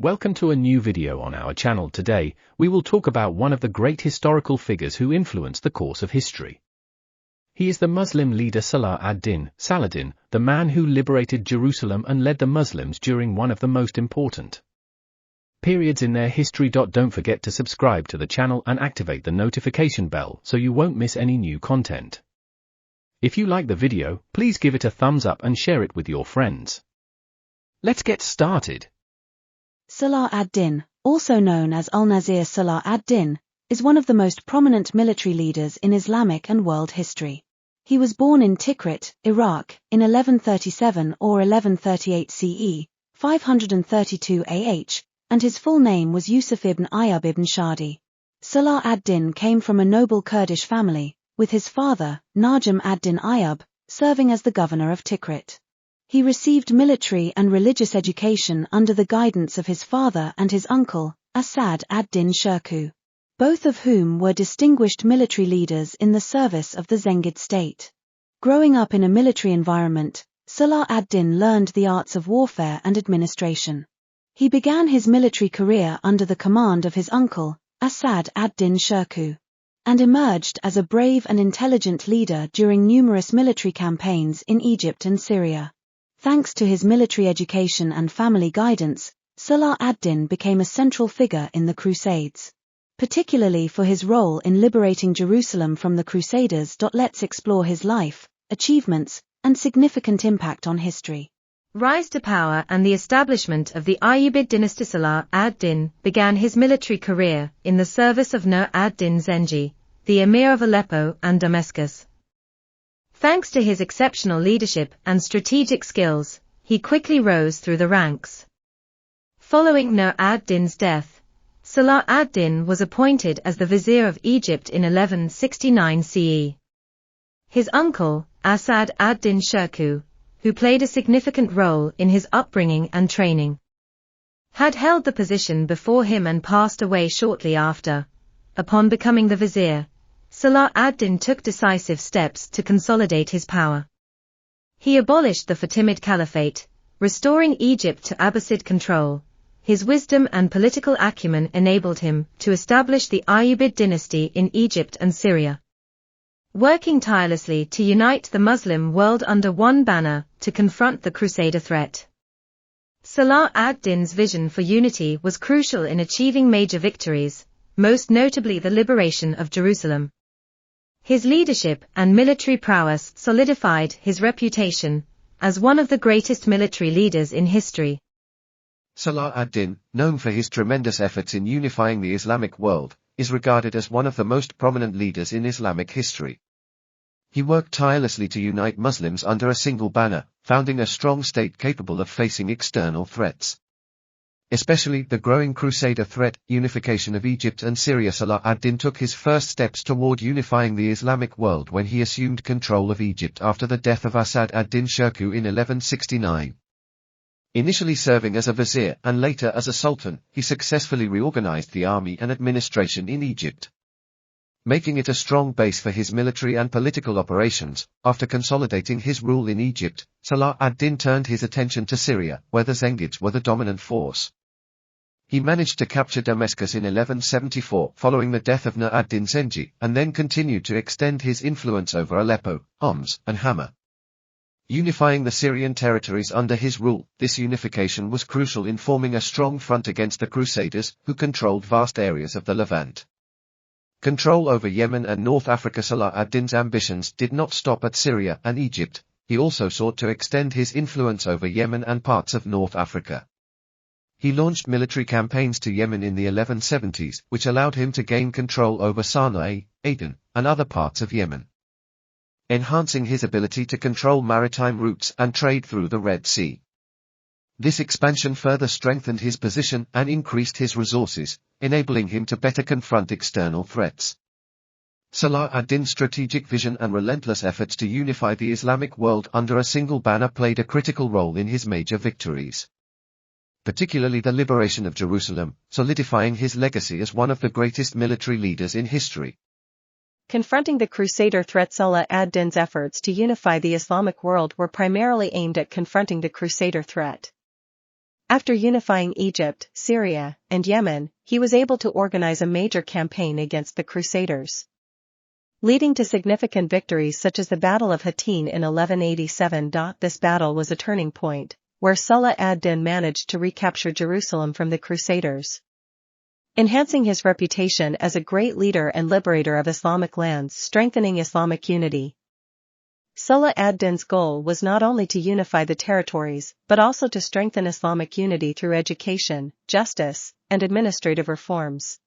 Welcome to a new video on our channel. Today, we will talk about one of the great historical figures who influenced the course of history. He is the Muslim leader Salah ad-Din, Saladin, the man who liberated Jerusalem and led the Muslims during one of the most important periods in their history. Don't forget to subscribe to the channel and activate the notification bell so you won't miss any new content. If you like the video, please give it a thumbs up and share it with your friends. Let's get started. Salah ad-Din, also known as Al-Nasir Salah ad-Din, is one of the most prominent military leaders in Islamic and world history. He was born in Tikrit, Iraq, in 1137 or 1138 CE, 532 AH, and his full name was Yusuf ibn Ayyub ibn Shadi. Salah ad-Din came from a noble Kurdish family, with his father, Najm ad-Din Ayyub, serving as the governor of Tikrit. He received military and religious education under the guidance of his father and his uncle, Asad ad-Din Shirkuh, both of whom were distinguished military leaders in the service of the Zengid state. Growing up in a military environment, Salah ad-Din learned the arts of warfare and administration. He began his military career under the command of his uncle, Asad ad-Din Shirkuh, and emerged as a brave and intelligent leader during numerous military campaigns in Egypt and Syria. Thanks to his military education and family guidance, Salah ad-Din became a central figure in the Crusades, particularly for his role in liberating Jerusalem from the Crusaders. Let's explore his life, achievements, and significant impact on history. Rise to power and the establishment of the Ayyubid dynasty. Salah ad-Din began his military career in the service of Nur ad-Din Zengi, the emir of Aleppo and Damascus. Thanks to his exceptional leadership and strategic skills, he quickly rose through the ranks. Following Nur ad-Din's death, Salah ad-Din was appointed as the vizier of Egypt in 1169 CE. His uncle, Asad ad-Din Shirkuh, who played a significant role in his upbringing and training, had held the position before him and passed away shortly after. Upon becoming the vizier, Salah ad-Din took decisive steps to consolidate his power. He abolished the Fatimid Caliphate, restoring Egypt to Abbasid control. His wisdom and political acumen enabled him to establish the Ayyubid dynasty in Egypt and Syria, working tirelessly to unite the Muslim world under one banner to confront the Crusader threat. Salah ad-Din's vision for unity was crucial in achieving major victories, most notably the liberation of Jerusalem. His leadership and military prowess solidified his reputation as one of the greatest military leaders in history. Salah ad-Din, known for his tremendous efforts in unifying the Islamic world, is regarded as one of the most prominent leaders in Islamic history. He worked tirelessly to unite Muslims under a single banner, founding a strong state capable of facing external threats, especially the growing Crusader threat. Unification of Egypt and Syria. Salah ad-Din took his first steps toward unifying the Islamic world when he assumed control of Egypt after the death of Asad ad-Din Shirkuh in 1169. Initially serving as a vizier and later as a sultan, he successfully reorganized the army and administration in Egypt, making it a strong base for his military and political operations. After consolidating his rule in Egypt, Salah ad-Din turned his attention to Syria, where the Zengids were the dominant force. He managed to capture Damascus in 1174 following the death of Nur ad-Din Zengi, and then continued to extend his influence over Aleppo, Homs, and Hama, unifying the Syrian territories under his rule. This unification was crucial in forming a strong front against the Crusaders, who controlled vast areas of the Levant. Control over Yemen and North Africa. Salah ad-Din's ambitions did not stop at Syria and Egypt. He also sought to extend his influence over Yemen and parts of North Africa. He launched military campaigns to Yemen in the 1170s, which allowed him to gain control over Sana'a, Aden, and other parts of Yemen, enhancing his ability to control maritime routes and trade through the Red Sea. This expansion further strengthened his position and increased his resources, enabling him to better confront external threats. Salah ad-Din's strategic vision and relentless efforts to unify the Islamic world under a single banner played a critical role in his major victories, particularly the liberation of Jerusalem, solidifying his legacy as one of the greatest military leaders in history. Confronting the Crusader threat. Salah ad-Din's efforts to unify the Islamic world were primarily aimed at confronting the Crusader threat. After unifying Egypt, Syria, and Yemen, he was able to organize a major campaign against the Crusaders, leading to significant victories such as the Battle of Hattin in 1187. This battle was a turning point, where Salah ad-Din managed to recapture Jerusalem from the Crusaders, enhancing his reputation as a great leader and liberator of Islamic lands, strengthening Islamic unity. Salah ad-Din's goal was not only to unify the territories, but also to strengthen Islamic unity through education, justice, and administrative reforms.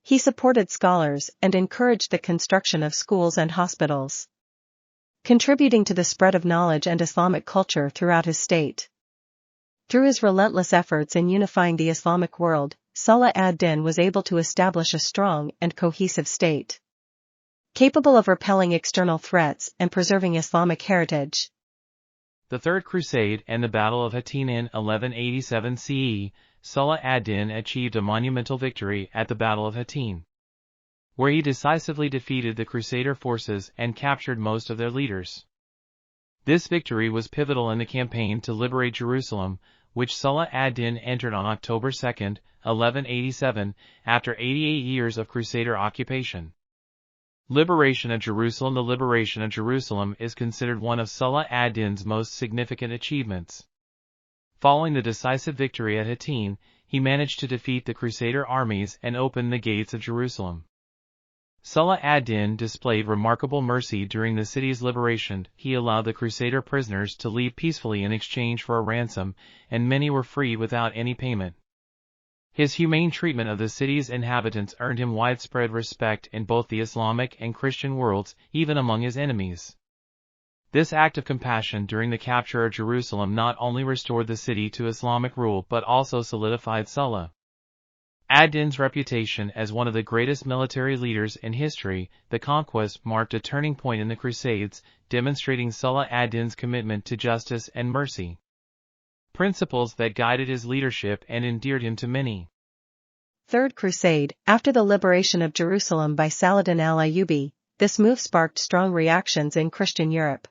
He supported scholars and encouraged the construction of schools and hospitals, contributing to the spread of knowledge and Islamic culture throughout his state. Through his relentless efforts in unifying the Islamic world, Salah ad-Din was able to establish a strong and cohesive state, capable of repelling external threats and preserving Islamic heritage. The Third Crusade and the Battle of Hattin in 1187 CE, Salah ad-Din achieved a monumental victory at the Battle of Hattin, where he decisively defeated the Crusader forces and captured most of their leaders. This victory was pivotal in the campaign to liberate Jerusalem, which Salah ad-Din entered on October 2, 1187, after 88 years of Crusader occupation. Liberation of Jerusalem. The liberation of Jerusalem is considered one of Salah ad-Din's most significant achievements. Following the decisive victory at Hattin, he managed to defeat the Crusader armies and open the gates of Jerusalem. Salah ad-Din displayed remarkable mercy during the city's liberation. He allowed the Crusader prisoners to leave peacefully in exchange for a ransom, and many were freed without any payment. His humane treatment of the city's inhabitants earned him widespread respect in both the Islamic and Christian worlds, even among his enemies. This act of compassion during the capture of Jerusalem not only restored the city to Islamic rule but also solidified Salah ad-Din's reputation as one of the greatest military leaders in history. The conquest marked a turning point in the Crusades, demonstrating Salah ad-Din's commitment to justice and mercy, principles that guided his leadership and endeared him to many. Third Crusade. After the liberation of Jerusalem by Saladin al-Ayyubi, this move sparked strong reactions in Christian Europe.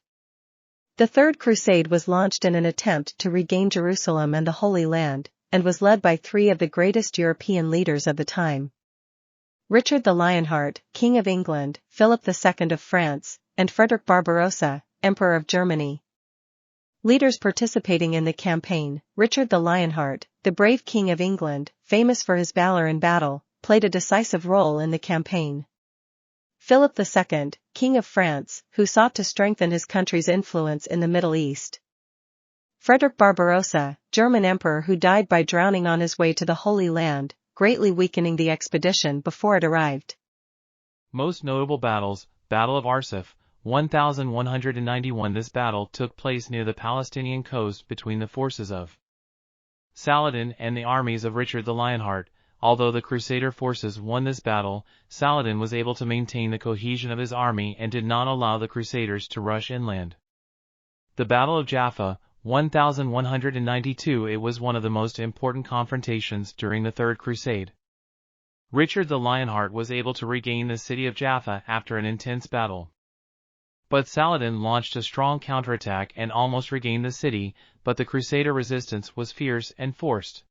The Third Crusade was launched in an attempt to regain Jerusalem and the Holy Land, and was led by three of the greatest European leaders of the time: Richard the Lionheart, King of England, Philip II of France, and Frederick Barbarossa, Emperor of Germany. Leaders participating in the campaign: Richard the Lionheart, the brave King of England, famous for his valor in battle, played a decisive role in the campaign. Philip II, King of France, who sought to strengthen his country's influence in the Middle East. Frederick Barbarossa, German Emperor who died by drowning on his way to the Holy Land, greatly weakening the expedition before it arrived. Most notable battles: Battle of Arsuf, 1191. This battle took place near the Palestinian coast between the forces of Saladin and the armies of Richard the Lionheart. Although the Crusader forces won this battle, Saladin was able to maintain the cohesion of his army and did not allow the Crusaders to rush inland. The Battle of Jaffa, 1192. It was one of the most important confrontations during the Third Crusade. Richard the Lionheart was able to regain the city of Jaffa after an intense battle, but Saladin launched a strong counterattack and almost regained the city, but the Crusader resistance was fierce and forced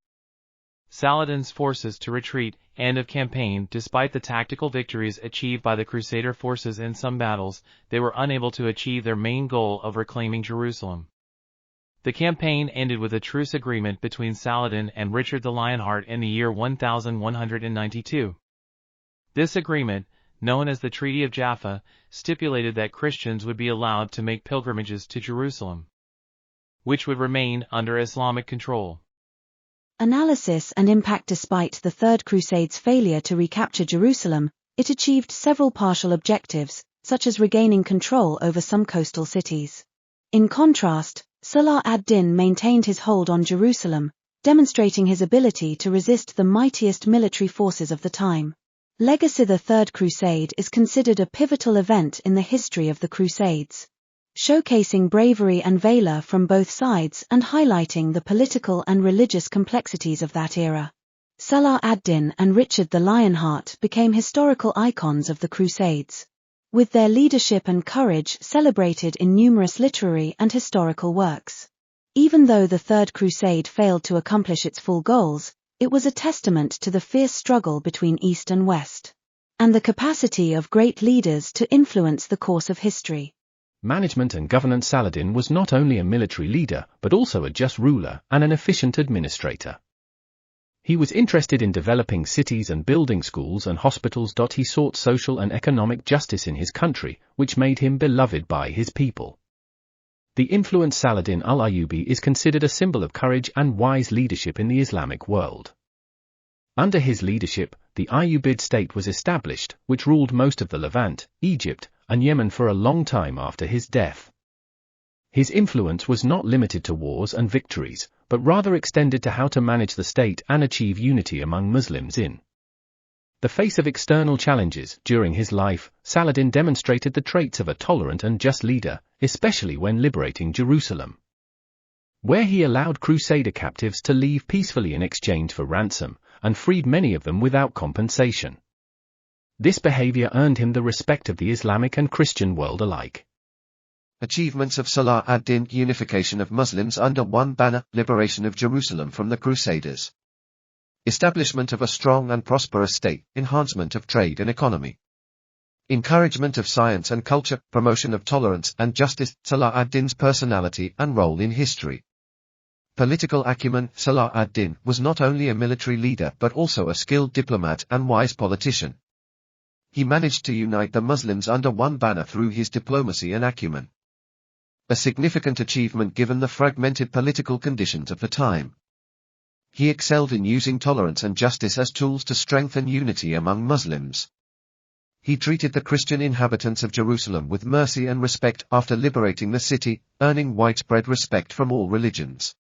Saladin's forces to retreat. End of campaign. Despite the tactical victories achieved by the Crusader forces in some battles, they were unable to achieve their main goal of reclaiming Jerusalem. The campaign ended with a truce agreement between Saladin and Richard the Lionheart in the year 1192. This agreement, known as the Treaty of Jaffa, stipulated that Christians would be allowed to make pilgrimages to Jerusalem, which would remain under Islamic control. Analysis and impact. Despite the Third Crusade's failure to recapture Jerusalem, it achieved several partial objectives, such as regaining control over some coastal cities. In contrast, Salah ad-Din maintained his hold on Jerusalem, demonstrating his ability to resist the mightiest military forces of the time. Legacy. The Third Crusade is considered a pivotal event in the history of the Crusades, showcasing bravery and valor from both sides and highlighting the political and religious complexities of that era. Salah ad-Din and Richard the Lionheart became historical icons of the Crusades, with their leadership and courage celebrated in numerous literary and historical works. Even though the Third Crusade failed to accomplish its full goals, it was a testament to the fierce struggle between East and West, and the capacity of great leaders to influence the course of history. Management and governance. Saladin was not only a military leader but also a just ruler and an efficient administrator. He was interested in developing cities and building schools and hospitals. He sought social and economic justice in his country, which made him beloved by his people. The influence. Saladin al-Ayyubi is considered a symbol of courage and wise leadership in the Islamic world. Under his leadership, the Ayyubid state was established, which ruled most of the Levant, Egypt, and Yemen for a long time after his death. His influence was not limited to wars and victories, but rather extended to how to manage the state and achieve unity among Muslims in the face of external challenges. During his life, Saladin demonstrated the traits of a tolerant and just leader, especially when liberating Jerusalem, where he allowed Crusader captives to leave peacefully in exchange for ransom, and freed many of them without compensation. This behavior earned him the respect of the Islamic and Christian world alike. Achievements of Salah ad-Din: unification of Muslims under one banner, liberation of Jerusalem from the Crusaders, establishment of a strong and prosperous state, enhancement of trade and economy, encouragement of science and culture, promotion of tolerance and justice. Salah ad-Din's personality and role in history. Political acumen. Salah ad-Din was not only a military leader but also a skilled diplomat and wise politician. He managed to unite the Muslims under one banner through his diplomacy and acumen, a significant achievement given the fragmented political conditions of the time. He excelled in using tolerance and justice as tools to strengthen unity among Muslims. He treated the Christian inhabitants of Jerusalem with mercy and respect after liberating the city, earning widespread respect from all religions.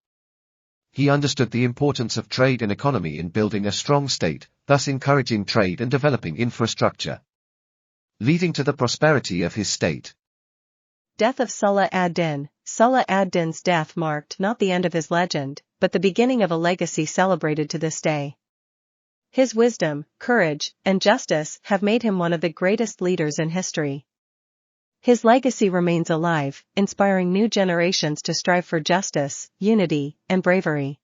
He understood the importance of trade and economy in building a strong state, thus encouraging trade and developing infrastructure, leading to the prosperity of his state. Death of Salah ad-Din. Salah ad-Din's death marked not the end of his legend, but the beginning of a legacy celebrated to this day. His wisdom, courage, and justice have made him one of the greatest leaders in history. His legacy remains alive, inspiring new generations to strive for justice, unity, and bravery.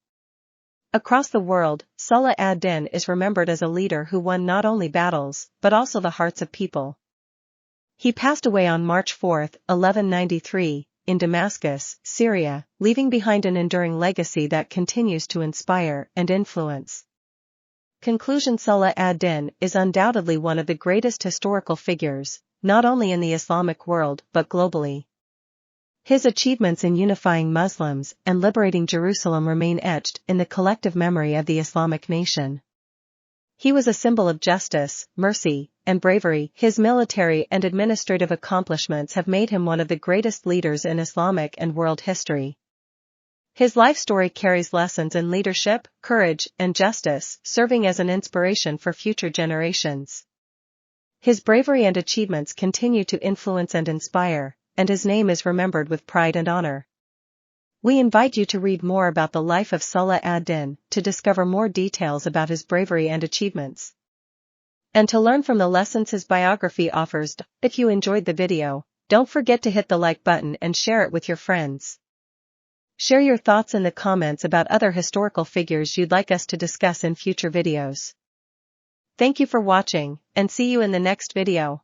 Across the world, Salah ad-Din is remembered as a leader who won not only battles, but also the hearts of people. He passed away on March 4, 1193, in Damascus, Syria, leaving behind an enduring legacy that continues to inspire and influence. Conclusion. Salah ad-Din is undoubtedly one of the greatest historical figures, not only in the Islamic world but globally. His achievements in unifying Muslims and liberating Jerusalem remain etched in the collective memory of the Islamic nation. He was a symbol of justice, mercy, and bravery. His military and administrative accomplishments have made him one of the greatest leaders in Islamic and world history. His life story carries lessons in leadership, courage, and justice, serving as an inspiration for future generations. His bravery and achievements continue to influence and inspire, and his name is remembered with pride and honor. We invite you to read more about the life of Salah ad-Din, to discover more details about his bravery and achievements, and to learn from the lessons his biography offers. If you enjoyed the video, don't forget to hit the like button and share it with your friends. Share your thoughts in the comments about other historical figures you'd like us to discuss in future videos. Thank you for watching, and see you in the next video.